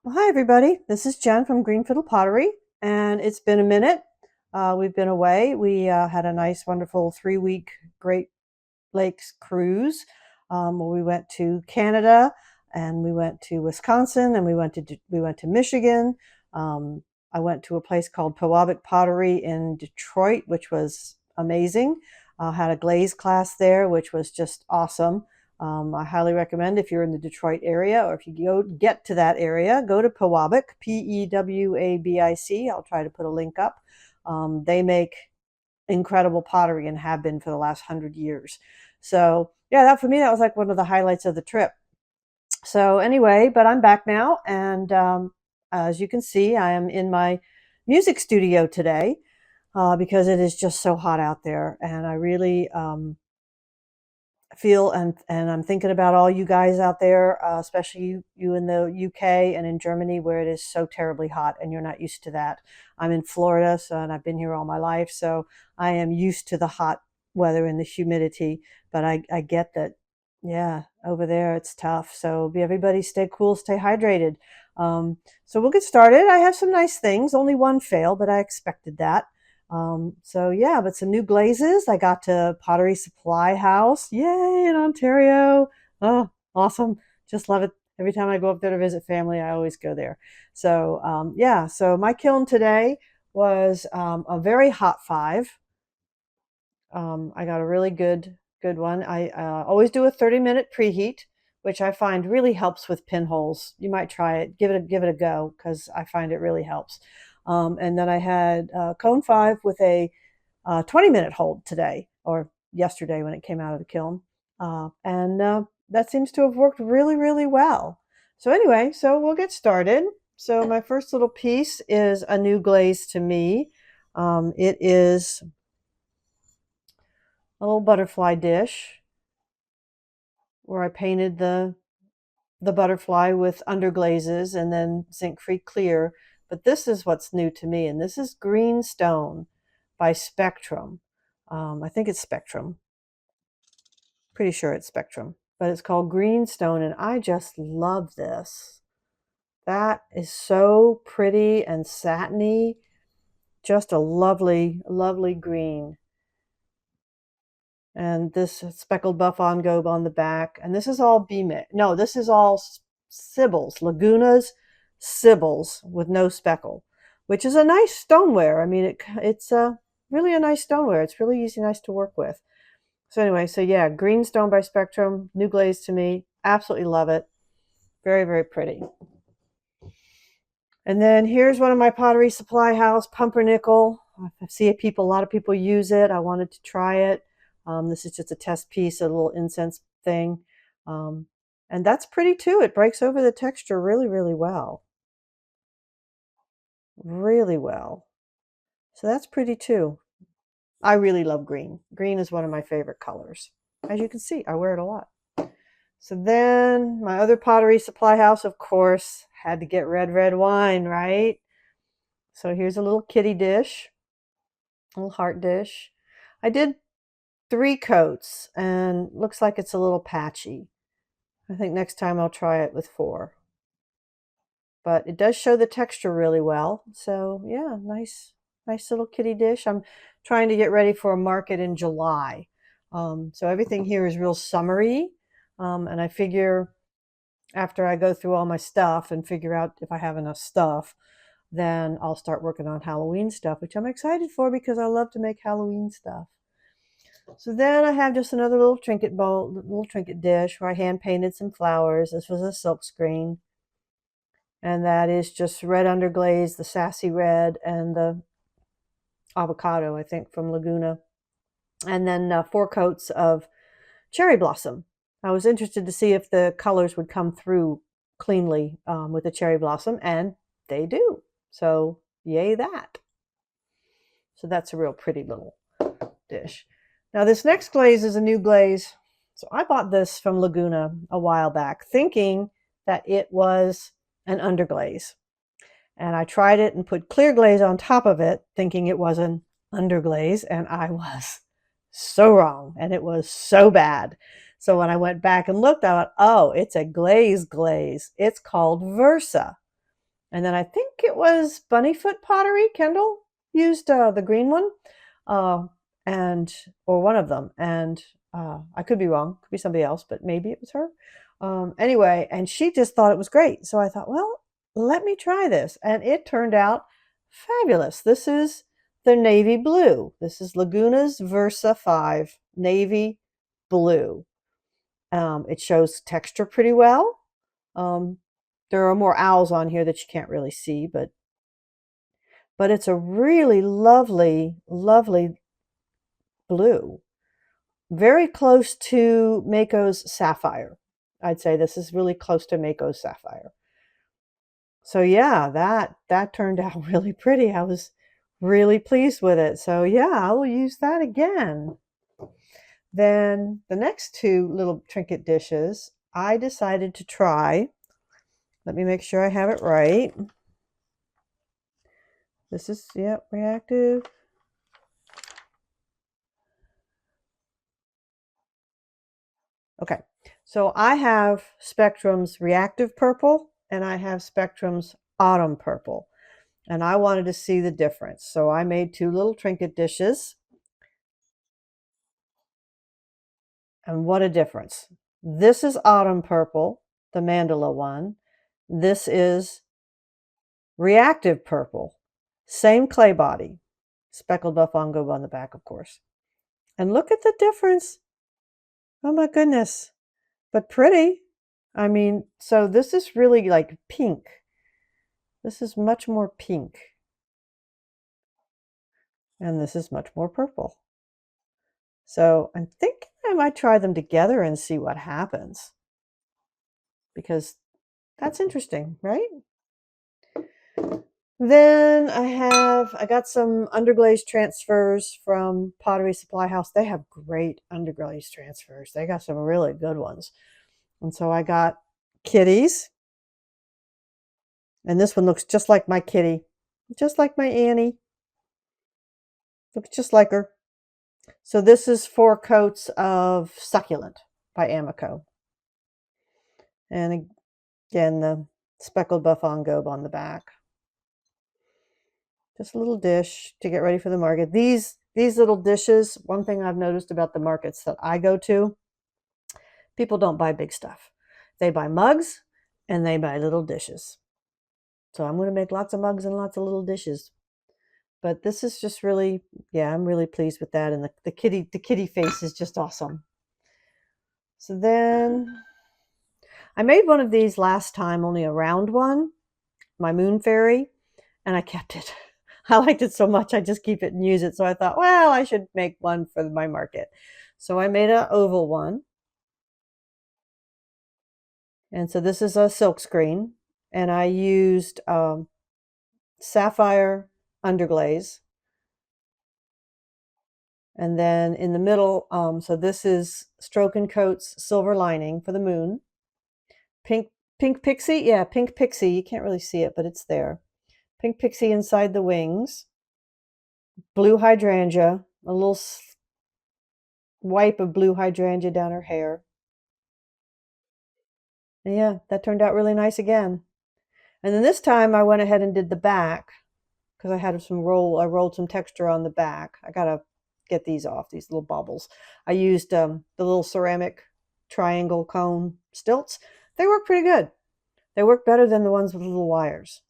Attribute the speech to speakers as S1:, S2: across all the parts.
S1: Well, hi, everybody. This is Jen from Green Fiddle Pottery, and it's been a minute. We've been away. We had a nice, wonderful 3-week Great Lakes cruise where we went to Canada, and we went to Wisconsin, and we went to Michigan. Um, I went to a place called Pewabic Pottery in Detroit, which was amazing. Had a glaze class there, which was just awesome. I highly recommend if you're in the Detroit area, or if you get to that area, go to Pewabic, Pewabic. I'll try to put a link up. They make incredible pottery and have been for the last 100 years. So yeah, that for me, that was like one of the highlights of the trip. So anyway, but I'm back now, and as you can see, I am in my music studio today because it is just so hot out there, and I really feel and I'm thinking about all you guys out there, especially you in the UK and in Germany, where it is so terribly hot and you're not used to that. I'm in Florida, so and I've been here all my life, so I am used to the hot weather and the humidity. But I get that, yeah, over there it's tough. So be everybody stay cool, stay hydrated. So we'll get started. I have some nice things. Only one fail, but I expected that. So yeah, but some new glazes. I got to Pottery Supply House. Yay, in Ontario. Oh, awesome. Just love it. Every time I go up there to visit family, I always go there. So yeah, so my kiln today was a very hot 5. I got a really good one. I always do a 30-minute preheat, which I find really helps with pinholes. You might try it. Give it a go because I find it really helps. And then I had cone 5 with a 20-minute hold today or yesterday when it came out of the kiln, and that seems to have worked really really well. So anyway, so we'll get started. So my first little piece is a new glaze to me. It is a little butterfly dish where I painted the butterfly with underglazes and then zinc-free clear. But this is what's new to me, and this is Green Stone by Spectrum. I think it's Spectrum. Pretty sure it's Spectrum, but it's called Green Stone, and I just love this. That is so pretty and satiny. Just a lovely, lovely green. And this speckled buff engobe on the back. And this is all B-mix. No, this is all Sybils, Laguna's Sybils with no speckle, which is a nice stoneware. I mean, it's really a nice stoneware. It's really easy, nice to work with. So anyway, so yeah, Green Stone by Spectrum, new glaze to me. Absolutely love it. Very, very pretty. And then here's one of my Pottery Supply House pumpernickel. I see a lot of people use it. I wanted to try it. This is just a test piece, a little incense thing. Um, and that's pretty too. It breaks over the texture really, really well. Really well. So that's pretty too. I really love green. Green is one of my favorite colors. As you can see, I wear it a lot. So then my other Pottery Supply House, of course, had to get red wine, right? So here's a little kitty dish, a little heart dish. I did 3 coats and looks like it's a little patchy. I think next time I'll try it with 4. But it does show the texture really well. So yeah, nice little kitty dish. I'm trying to get ready for a market in July. So everything here is real summery. And I figure after I go through all my stuff and figure out if I have enough stuff, then I'll start working on Halloween stuff, which I'm excited for because I love to make Halloween stuff. So then I have just another little trinket bowl, little trinket dish where I hand painted some flowers. This was a silk screen. And that is just red underglaze, the sassy red, and the avocado, I think, from Laguna. And then 4 coats of cherry blossom. I was interested to see if the colors would come through cleanly with the cherry blossom, and they do. So yay that. So that's a real pretty little dish. Now this next glaze is a new glaze. So I bought this from Laguna a while back thinking that it was an underglaze. And I tried it and put clear glaze on top of it thinking it was an underglaze, and I was so wrong and it was so bad. So when I went back and looked, I thought, oh, it's a glaze. It's called Versa. And then I think it was Bunnyfoot Pottery. Kendall used the green one, uh, and or one of them. And I could be wrong, could be somebody else, but maybe it was her. Anyway, and she just thought it was great. So I thought, well, let me try this, and it turned out fabulous. This is the navy blue. This is Laguna's Versa 5 navy blue. It shows texture pretty well. Um, there are more owls on here that you can't really see, but it's a really lovely, lovely blue. Very close to Mako's Sapphire. I'd say this is really close to Mako's Sapphire. So yeah, that turned out really pretty. I was really pleased with it. So yeah, I will use that again. Then the next two little trinket dishes, I decided to try. Let me make sure I have it right. This is, yep, reactive. Okay, so I have Spectrum's reactive purple and I have Spectrum's autumn purple. And I wanted to see the difference. So I made two little trinket dishes. And what a difference. This is autumn purple, the mandala one. This is reactive purple. Same clay body. Speckled buff engobe on the back, of course. And look at the difference. Oh my goodness. But pretty. I mean, so this is really like pink. This is much more pink. And this is much more purple. So I'm thinking I might try them together and see what happens. Because that's interesting, right? Then I got some underglaze transfers from Pottery Supply House. They have great underglaze transfers. They got some really good ones. And so I got kitties. And this one looks just like my kitty. Just like my Annie. Looks just like her. So this is 4 coats of Succulent by Amico. And again, the speckled buff engobe on the back. Just a little dish to get ready for the market. These little dishes, one thing I've noticed about the markets that I go to, people don't buy big stuff. They buy mugs and they buy little dishes. So I'm going to make lots of mugs and lots of little dishes. But this is just really, yeah, I'm really pleased with that. And the kitty face is just awesome. So then I made one of these last time, only a round one, my moon fairy, and I kept it. I liked it so much, I just keep it and use it. So I thought, well, I should make one for my market. So I made an oval one. And so this is a silk screen. And I used sapphire underglaze. And then in the middle, so this is Stroke and Coat's silver lining for the moon. Pink pixie, yeah, pink pixie. You can't really see it, but it's there. Pink pixie inside the wings. Blue hydrangea, a little wipe of blue hydrangea down her hair. And yeah, that turned out really nice again. And then this time I went ahead and did the back because I had I rolled some texture on the back. I gotta get these off, these little bubbles. I used the little ceramic triangle cone stilts. They work pretty good. They work better than the ones with little wires.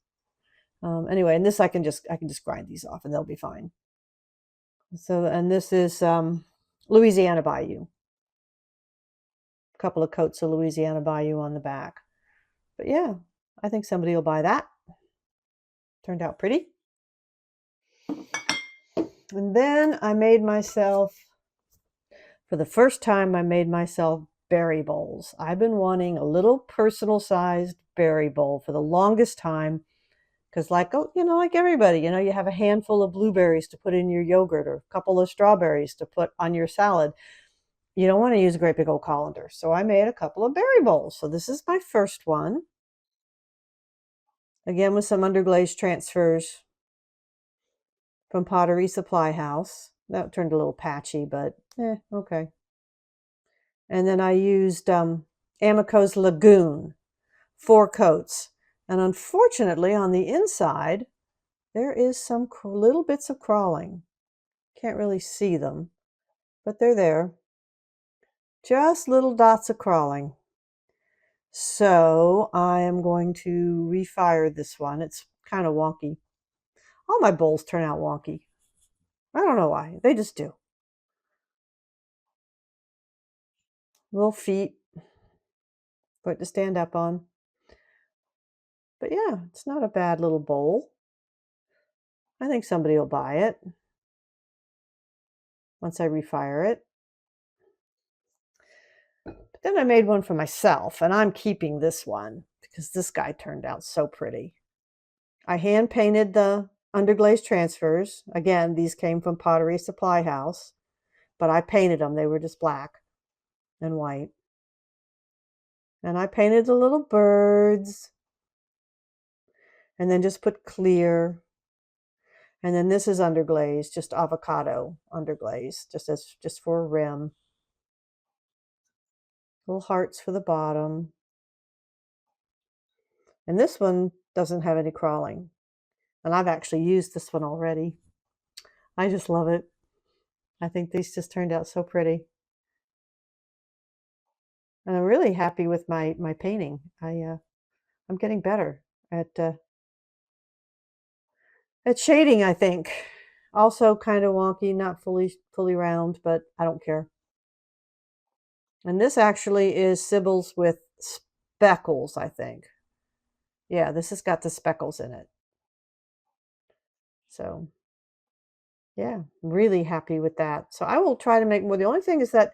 S1: Anyway, and this I can just grind these off and they'll be fine. So, and this is Louisiana Bayou. A couple of coats of Louisiana Bayou on the back. But yeah, I think somebody will buy that. Turned out pretty. And then I made myself, for the first time, I made myself berry bowls. I've been wanting a little personal sized berry bowl for the longest time. Because like, oh, like everybody, you have a handful of blueberries to put in your yogurt or a couple of strawberries to put on your salad. You don't want to use a great big old colander. So I made a couple of berry bowls. So this is my first one. Again, with some underglaze transfers from Pottery Supply House. That turned a little patchy, but okay. And then I used Amico's Lagoon, 4 coats. And unfortunately, on the inside, there is some little bits of crawling. Can't really see them, but they're there. Just little dots of crawling. So I am going to refire this one. It's kind of wonky. All my bowls turn out wonky. I don't know why. They just do. Little feet for it to stand up on. But yeah, it's not a bad little bowl. I think somebody will buy it once I refire it. But then I made one for myself, and I'm keeping this one because this guy turned out so pretty. I hand painted the underglaze transfers. Again, these came from Pottery Supply House, but I painted them. They were just black and white. And I painted the little birds and then just put clear. And then this is underglaze, just avocado underglaze, just for a rim. Little hearts for the bottom. And this one doesn't have any crawling. And I've actually used this one already. I just love it. I think these just turned out so pretty. And I'm really happy with my painting. I'm getting better at shading, I think. Also kind of wonky, not fully round, but I don't care. And this actually is Sybil's with speckles, I think. Yeah, this has got the speckles in it. So, yeah, I'm really happy with that. So I will try to make more. The only thing is that,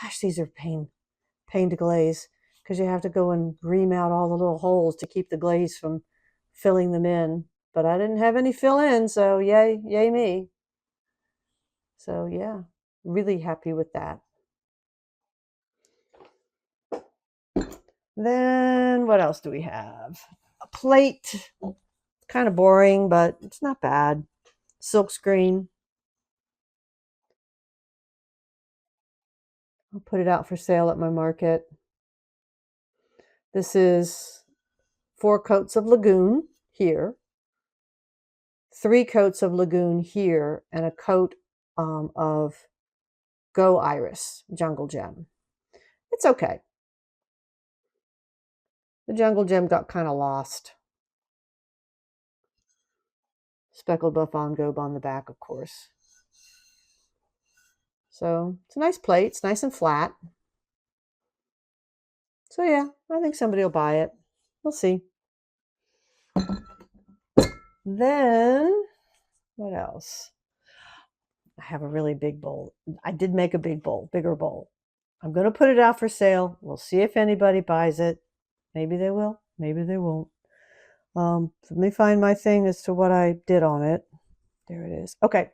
S1: gosh, these are pain to glaze because you have to go and ream out all the little holes to keep the glaze from filling them in. But I didn't have any fill in, so yay me. So yeah, really happy with that. Then what else do we have? A plate. Kind of boring, but it's not bad. Silk screen. I'll put it out for sale at my market. This is 4 coats of Lagoon here, 3 coats of Lagoon here, and a coat of Go Iris Jungle Gem. It's okay. The Jungle Gem got kind of lost. Speckled Buffon Gobe on the back, of course. So it's a nice plate. It's nice and flat. So yeah, I think somebody will buy it. We'll see. Then, what else? I have a really big bowl. I did make a bigger bowl. I'm going to put it out for sale. We'll see if anybody buys it. Maybe they will. Maybe they won't. Let me find my thing as to what I did on it. There it is. Okay.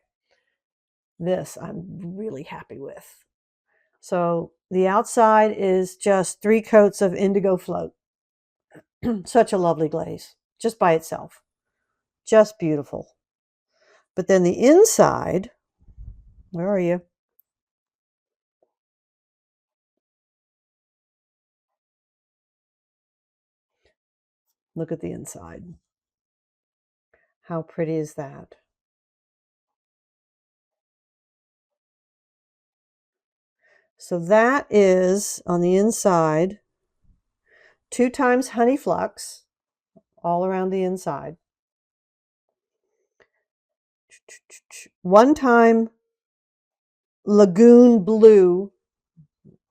S1: This I'm really happy with. So the outside is just 3 coats of indigo float. Such a lovely glaze, just by itself. Just beautiful. But then the inside, where are you? Look at the inside. How pretty is that? So that is on the inside 2 times honey flux all around the inside. 1 time Lagoon Blue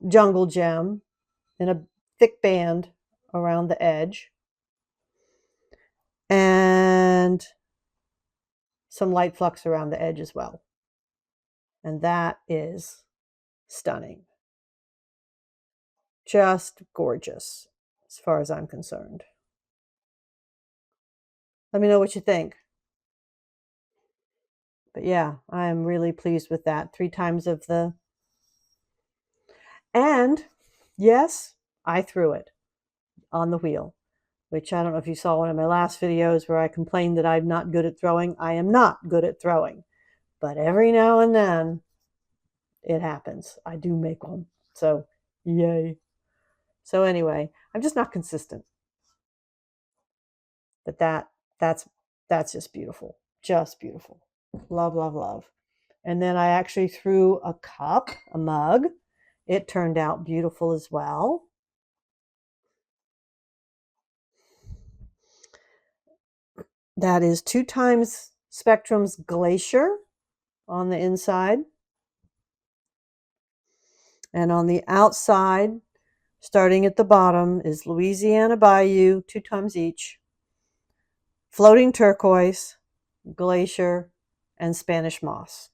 S1: Jungle Gem in a thick band around the edge. And some light flux around the edge as well. And that is stunning. Just gorgeous as far as I'm concerned. Let me know what you think. But yeah, I am really pleased with that. 3 times of the... And yes, I threw it on the wheel, which I don't know if you saw one of my last videos where I complained that I'm not good at throwing. I am not good at throwing. But every now and then, it happens. I do make one. So, yay. So anyway, I'm just not consistent. But that's just beautiful. Just beautiful. Love, love, love. And then I actually threw a cup, a mug. It turned out beautiful as well. That is 2 times Spectrum's Glacier on the inside. And on the outside, starting at the bottom, is Louisiana Bayou, 2 times each, Floating Turquoise, Glacier, and Spanish Moss.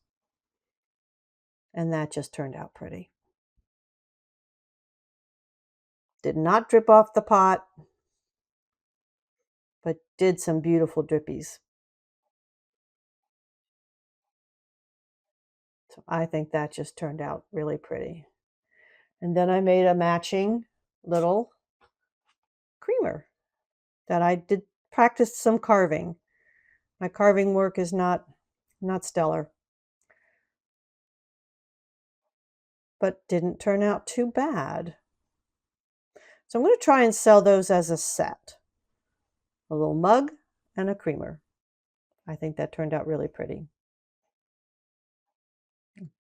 S1: And that just turned out pretty. Did not drip off the pot, but did some beautiful drippies. So I think that just turned out really pretty. And then I made a matching little creamer that I did practice some carving. My carving work is not stellar, but didn't turn out too bad. So I'm going to try and sell those as a set. A little mug and a creamer. I think that turned out really pretty.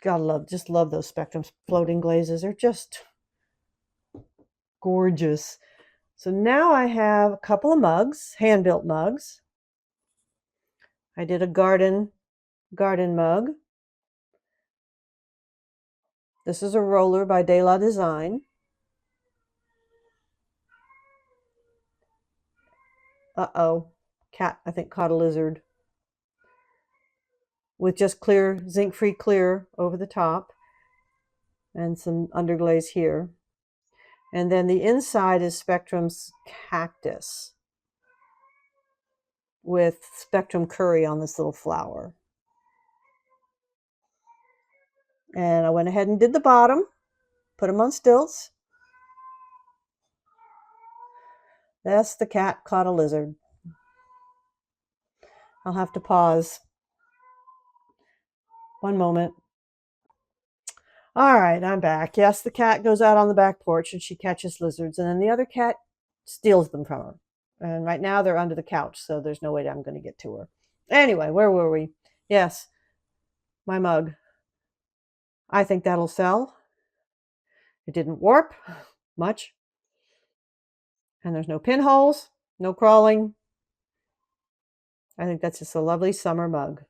S1: Just love those Spectrum floating glazes. They're just gorgeous. So now I have a couple of mugs, hand-built mugs. I did a garden mug. This is a roller by De La Design. Uh-oh, cat I think caught a lizard. With just clear, zinc-free clear over the top and some underglaze here. And then the inside is Spectrum's cactus with Spectrum curry on this little flower. And I went ahead and did the bottom, put them on stilts. That's the cat caught a lizard. I'll have to pause. One moment. All right, I'm back. Yes, the cat goes out on the back porch and she catches lizards, and then the other cat steals them from her. And right now they're under the couch, so there's no way I'm going to get to her. Anyway, where were we? Yes, my mug. I think that'll sell. It didn't warp much. And there's no pinholes, no crawling. I think that's just a lovely summer mug.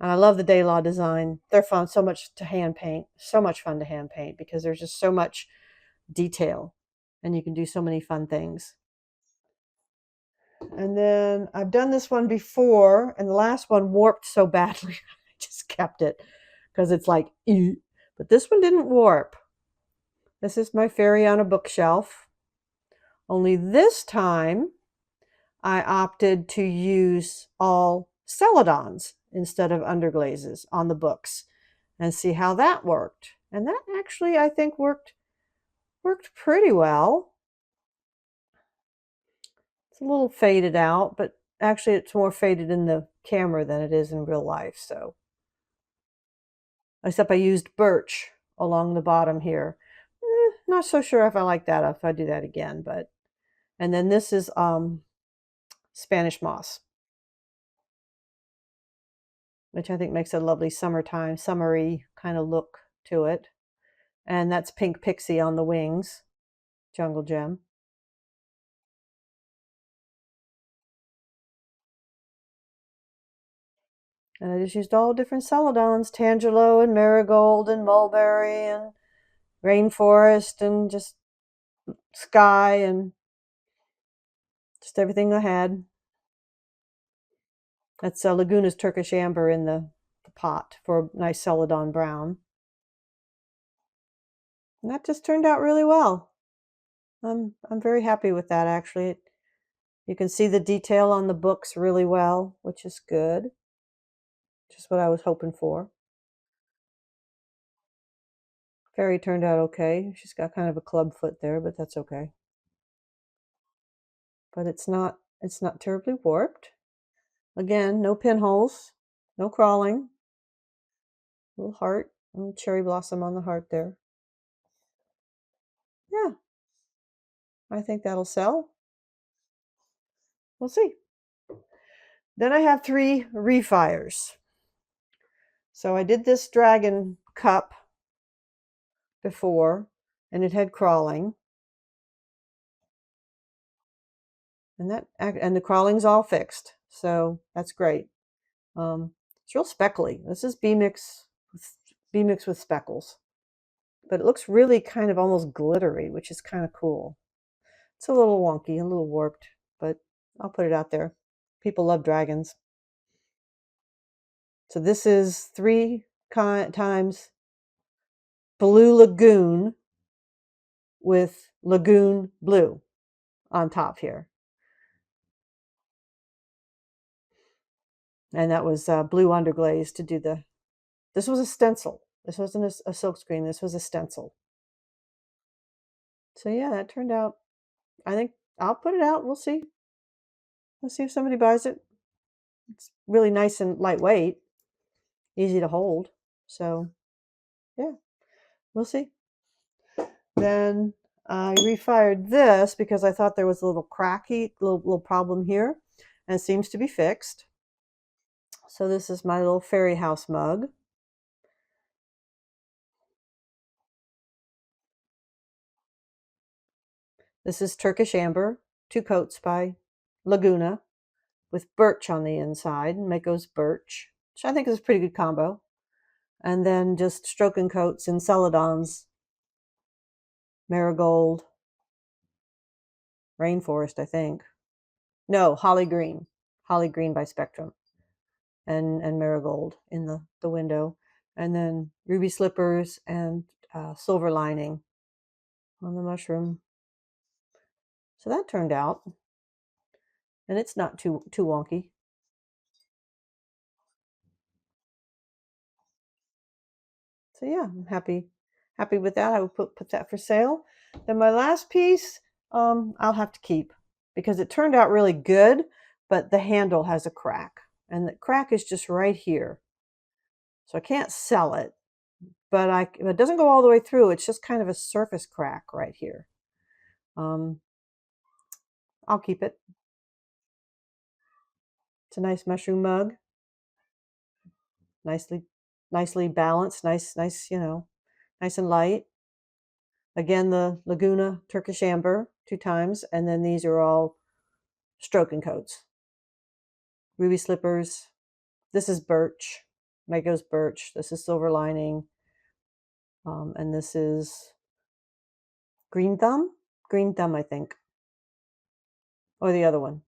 S1: And I love the De La design. They're fun, so much to hand paint, so much fun to hand paint because there's just so much detail and you can do so many fun things. And then I've done this one before, and the last one warped so badly, I just kept it because it's like, ew. But this one didn't warp. This is my fairy on a bookshelf. Only this time I opted to use all celadons instead of underglazes on the books and see how that worked. And that actually, I think, worked pretty well. It's a little faded out, but actually it's more faded in the camera than it is in real life. So, except I used birch along the bottom here. Not so sure if I like that, if I do that again, but, and then this is Spanish moss, which I think makes a lovely summertime, summery kind of look to it. And that's pink pixie on the wings, jungle gem. And I just used all different celadons, tangelo and marigold and mulberry and rainforest and just sky and just everything I had. That's Laguna's Turkish amber in the pot for a nice celadon brown. And that just turned out really well. I'm very happy with that, actually. You can see the detail on the books really well, which is good. Just what I was hoping for. Fairy turned out okay. She's got kind of a club foot there, but that's okay. But it's not terribly warped. Again, no pinholes, no crawling. Little heart, little cherry blossom on the heart there. Yeah, I think that'll sell. We'll see. Then I have 3 refires. So I did this dragon cup before, and it had crawling. And the crawling's all fixed. So that's great. It's real speckly. This is B mix with speckles. But it looks really kind of almost glittery, which is kind of cool. It's a little wonky, a little warped, but I'll put it out there. People love dragons. So this is 3 times Blue Lagoon with Lagoon Blue on top here. And that was blue underglaze to do the... This was a stencil. This wasn't a silk screen. This was a stencil. So yeah, that turned out... I think I'll put it out. We'll see. Let's see if somebody buys it. It's really nice and lightweight. Easy to hold. So yeah, we'll see. Then I refired this because I thought there was a little cracky, little problem here, and it seems to be fixed. So this is my little fairy house mug. This is Turkish Amber, 2 coats by Laguna, with birch on the inside, Mako's birch, which I think is a pretty good combo. And then just stroking coats in Celadon's Marigold, Rainforest, I think. No, Holly Green by Spectrum, and Marigold in the window. And then Ruby Slippers and Silver Lining on the mushroom. So that turned out. And it's not too wonky. So yeah, I'm happy with that. I will put that for sale. Then my last piece, I'll have to keep because it turned out really good, but the handle has a crack, and the crack is just right here. So I can't sell it, but it doesn't go all the way through. It's just kind of a surface crack right here. I'll keep it. It's a nice mushroom mug. Nicely balanced, nice, nice and light. Again, the Laguna Turkish Amber 2 times, and then these are all stroking coats. Ruby Slippers. This is birch. Mako's birch. This is Silver Lining. And this is Green Thumb? Green Thumb, I think. Or the other one.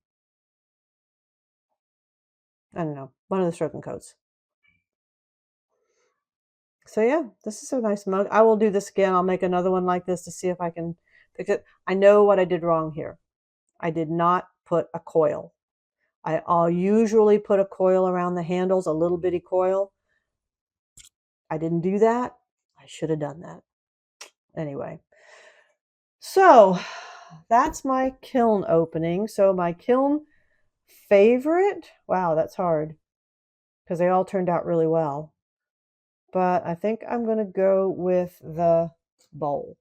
S1: I don't know. One of the stroking coats. So yeah, this is a nice mug. I will do this again. I'll make another one like this to see if I can fix it. I know what I did wrong here. I did not put a coil. I'll usually put a coil around the handles, a little bitty coil. I didn't do that. I should have done that. Anyway, so that's my kiln opening. So my kiln favorite, wow, that's hard because they all turned out really well. But I think I'm going to go with the bowl.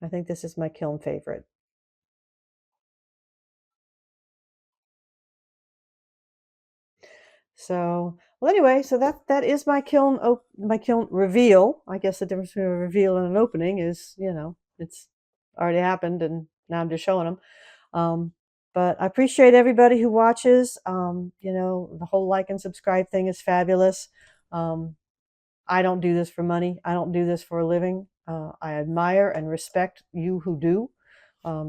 S1: I think this is my kiln favorite. So, well, anyway, so that is my kiln reveal. I guess the difference between a reveal and an opening is, it's already happened, and now I'm just showing them. But I appreciate everybody who watches. The whole like and subscribe thing is fabulous. I don't do this for money. I don't do this for a living. I admire and respect you who do,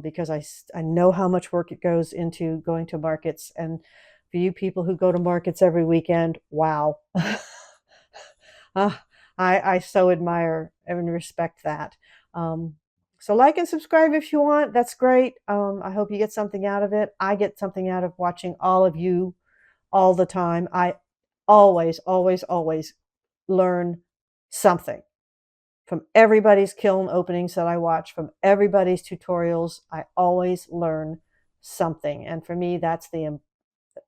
S1: because I know how much work it goes into going to markets. And for you people who go to markets every weekend, wow. I so admire and respect that. So like and subscribe if you want. That's great. I hope you get something out of it. I get something out of watching all of you all the time. I always, always, always learn something from everybody's kiln openings that I watch, from everybody's tutorials. I always learn something. And for me, that's the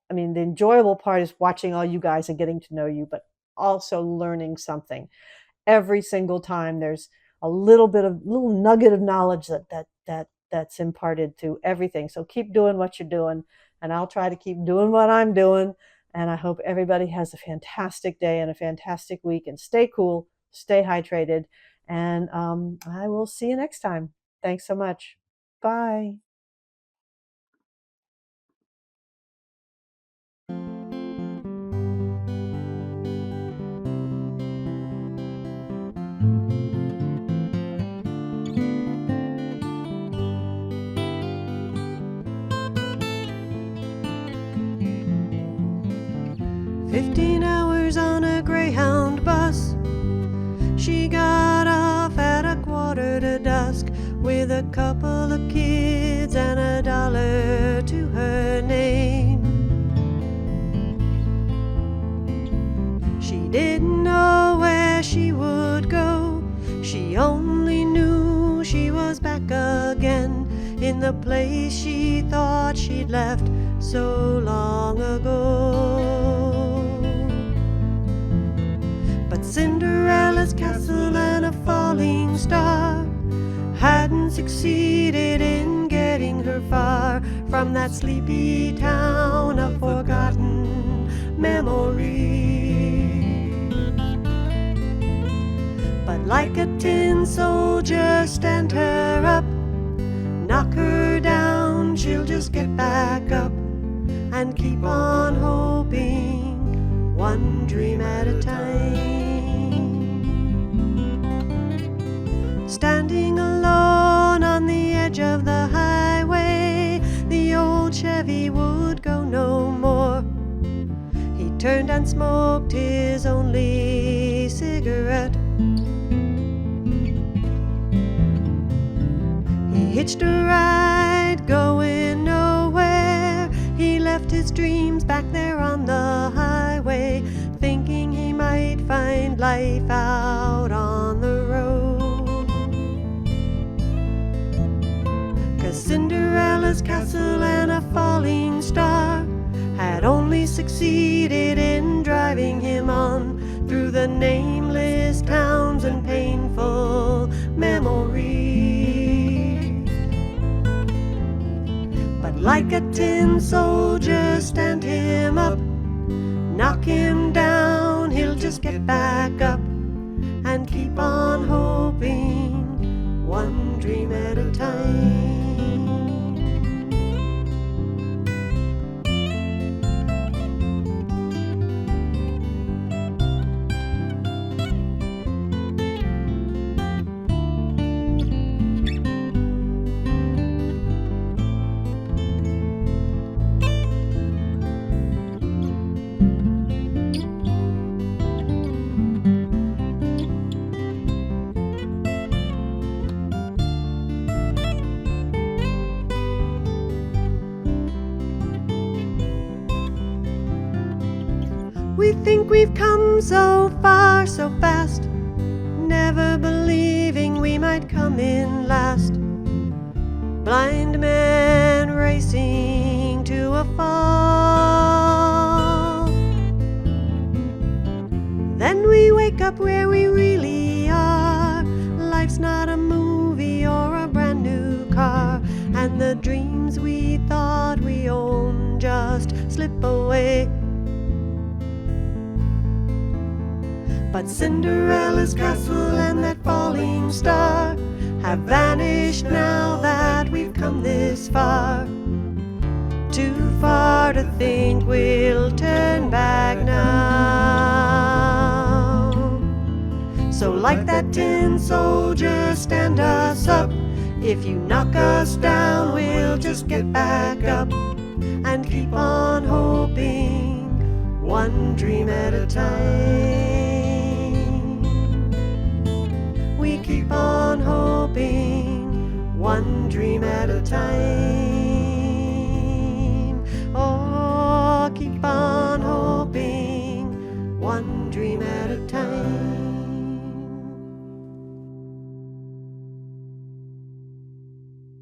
S1: enjoyable part is watching all you guys and getting to know you, but also learning something. Every single time there's a little nugget of knowledge that's imparted to everything. So keep doing what you're doing. and I'll try to keep doing what I'm doing. And I hope everybody has a fantastic day and a fantastic week, and stay cool, stay hydrated, and I will see you next time. Thanks so much. Bye. "15 hours on a Greyhound bus. She got off at 11:15 with a couple of kids and $1 to her name. She didn't know where she would go. She only knew she was back again in the place she thought she'd left so long ago. But Cinderella's castle and a falling star hadn't succeeded in getting her far from that sleepy town of forgotten memory. But like a tin soldier, stand her up, knock her down, she'll just get back up and keep on hoping, one dream at a time. Standing alone on the edge of the highway, the old Chevy would go no more. He turned and smoked his only cigarette. He hitched a ride, going nowhere. He left his dreams back there on the highway, thinking he might find life out on the road. 'Cause Cinderella's castle and a falling star had only succeeded in driving him on through the nameless towns and painful memories. But like a tin soldier, stand him up, knock him down, he'll just get back up and keep on hoping, one dream at a time. We think we've come so far so fast, never believing we might come in last. Blind men racing to a fall. Then we wake up where we really are. Life's not a movie or a brand new car, and the dreams we thought we owned just slip away. But Cinderella's castle and that falling star have vanished now that we've come this far. Too far to think we'll turn back now. So like that tin soldier, stand us up. If you knock us down, we'll just get back up and keep on hoping, one dream at a time. We keep on hoping, one dream at a time. Oh, keep on